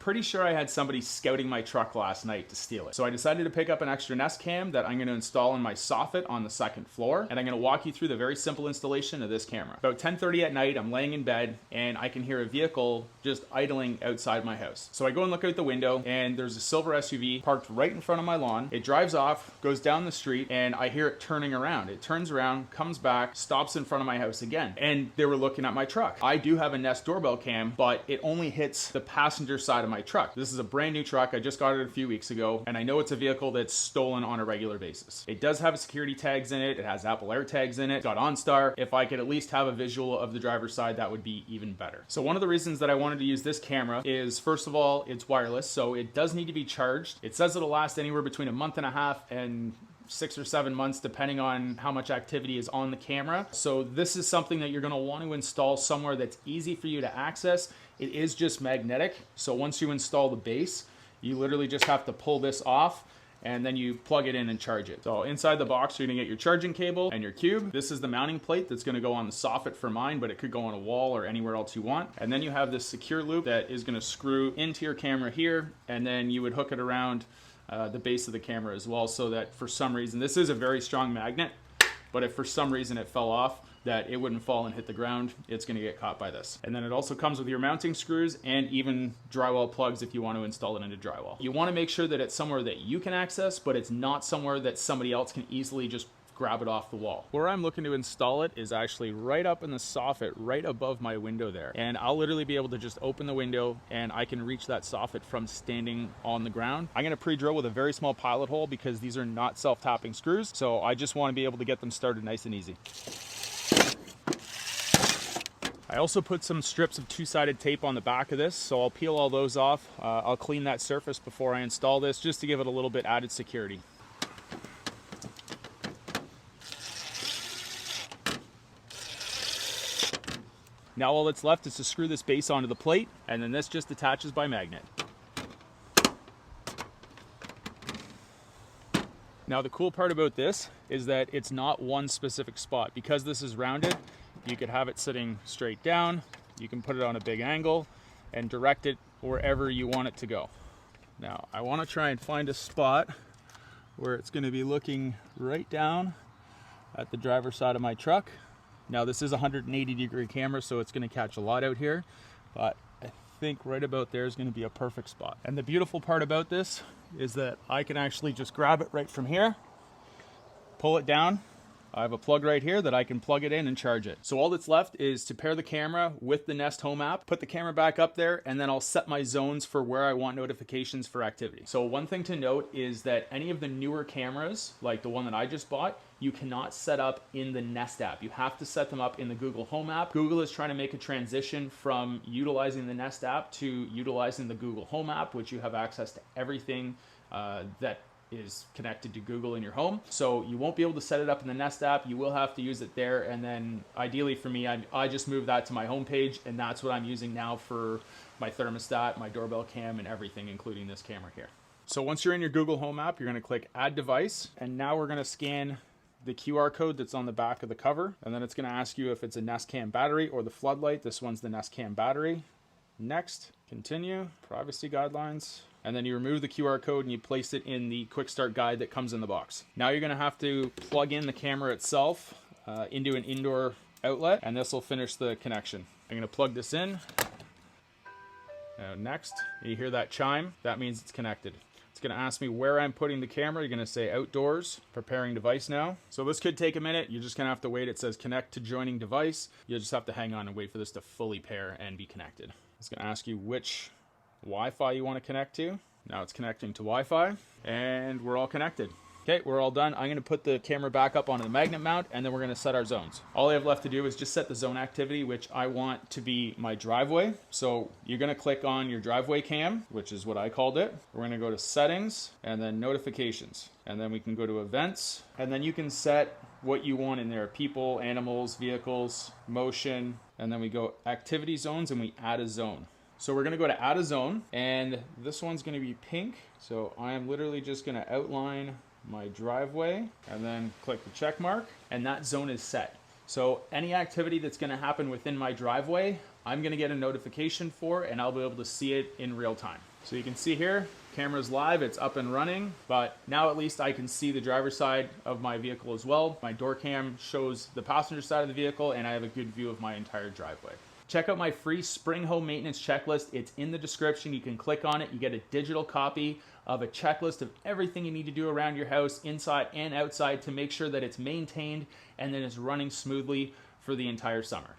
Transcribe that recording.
pretty sure I had somebody scouting my truck last night to steal it. So I decided to pick up an extra Nest Cam that I'm going to install in my soffit on the second floor, and I'm going to walk you through the very simple installation of this camera. About 10:30 at night, I'm laying in bed and I can hear a vehicle just idling outside my house. So I go and look out the window and there's a silver SUV parked right in front of my lawn. It drives off, goes down the street, and I hear it turning around. It turns around, comes back, stops in front of my house again. And they were looking at my truck. I do have a Nest doorbell cam, but it only hits the passenger side of my truck. This is a brand new truck. I just got it a few weeks ago, and I know it's a vehicle that's stolen on a regular basis. It does have security tags in it. It has Apple AirTags in it. It's got OnStar. If I could at least have a visual of the driver's side, that would be even better. So one of the reasons that I wanted to use this camera is, first of all, it's wireless, so it does need to be charged. It says it'll last anywhere between a month and a half and 6 or 7 months, depending on how much activity is on the camera. So this is something that you're going to want to install somewhere that's easy for you to access. It is just magnetic, so once you install the base, you literally just have to pull this off and then you plug it in and charge it. So inside the box, you're gonna get your charging cable and your cube. This is the mounting plate that's gonna go on the soffit for mine, but it could go on a wall or anywhere else you want. And then you have this secure loop that is gonna screw into your camera here, and then you would hook it around the base of the camera as well, so that for some reason, this is a very strong magnet, but if for some reason it fell off, that it wouldn't fall and hit the ground, it's gonna get caught by this. And then it also comes with your mounting screws and even drywall plugs if you want to install it into drywall. You wanna make sure that it's somewhere that you can access, but it's not somewhere that somebody else can easily just grab it off the wall. Where I'm looking to install it is actually right up in the soffit, right above my window there. And I'll literally be able to just open the window and I can reach that soffit from standing on the ground. I'm gonna pre-drill with a very small pilot hole because these are not self-tapping screws. So I just wanna be able to get them started nice and easy. I also put some strips of two-sided tape on the back of this, so I'll peel all those off. I'll clean that surface before I install this, just to give it a little bit added security. Now all that's left is to screw this base onto the plate, and then this just attaches by magnet. Now the cool part about this is that it's not one specific spot. Because this is rounded, you could have it sitting straight down, you can put it on a big angle and direct it wherever you want it to go. Now I want to try and find a spot where it's going to be looking right down at the driver's side of my truck. Now this is a 180-degree camera, so it's going to catch a lot out here, but I think right about there is going to be a perfect spot. And the beautiful part about this is that I can actually just grab it right from here, pull it down. I have a plug right here that I can plug it in and charge it. So all that's left is to pair the camera with the Nest Home app, put the camera back up there, and then I'll set my zones for where I want notifications for activity. So one thing to note is that any of the newer cameras, like the one that I just bought, you cannot set up in the Nest app. You have to set them up in the Google Home app. Google is trying to make a transition from utilizing the Nest app to utilizing the Google Home app, which you have access to everything that is connected to Google in your home. So you won't be able to set it up in the Nest app. You will have to use it there. And then ideally for me, I just moved that to my homepage, and that's what I'm using now for my thermostat, my doorbell cam, and everything, including this camera here. So once you're in your Google Home app, you're gonna click Add Device, and now we're gonna scan the QR code that's on the back of the cover, and then it's gonna ask you if it's a Nest Cam battery or the floodlight. This one's the Nest Cam battery. Next, continue, privacy guidelines. And then you remove the QR code and you place it in the quick start guide that comes in the box. Now you're gonna have to plug in the camera itself into an indoor outlet, and this will finish the connection. I'm gonna plug this in. Next, you hear that chime, that means it's connected. It's gonna ask me where I'm putting the camera. You're gonna say outdoors, preparing device now. So this could take a minute. You're just gonna have to wait. It says connect to joining device. You'll just have to hang on and wait for this to fully pair and be connected. It's gonna ask you which Wi-Fi you want to connect to. Now it's connecting to Wi-Fi, and we're all connected. Okay, we're all done. I'm going to put the camera back up onto the magnet mount, and then we're going to set our zones. All I have left to do is just set the zone activity, which I want to be my driveway. So you're going to click on your driveway cam, which is what I called it. We're going to go to settings and then notifications, and then we can go to events, and then you can set what you want in there: people, animals, vehicles, motion, and then we go activity zones and we add a zone. So we're gonna go to add a zone, and this one's gonna be pink. So I am literally just gonna outline my driveway and then click the check mark, and that zone is set. So any activity that's gonna happen within my driveway I'm gonna get a notification for, and I'll be able to see it in real time. So you can see here, camera's live, it's up and running, but now at least I can see the driver's side of my vehicle as well. My door cam shows the passenger side of the vehicle, and I have a good view of my entire driveway. Check out my free spring home maintenance checklist. It's in the description. You can click on it. You get a digital copy of a checklist of everything you need to do around your house, inside and outside, to make sure that it's maintained and that it's running smoothly for the entire summer.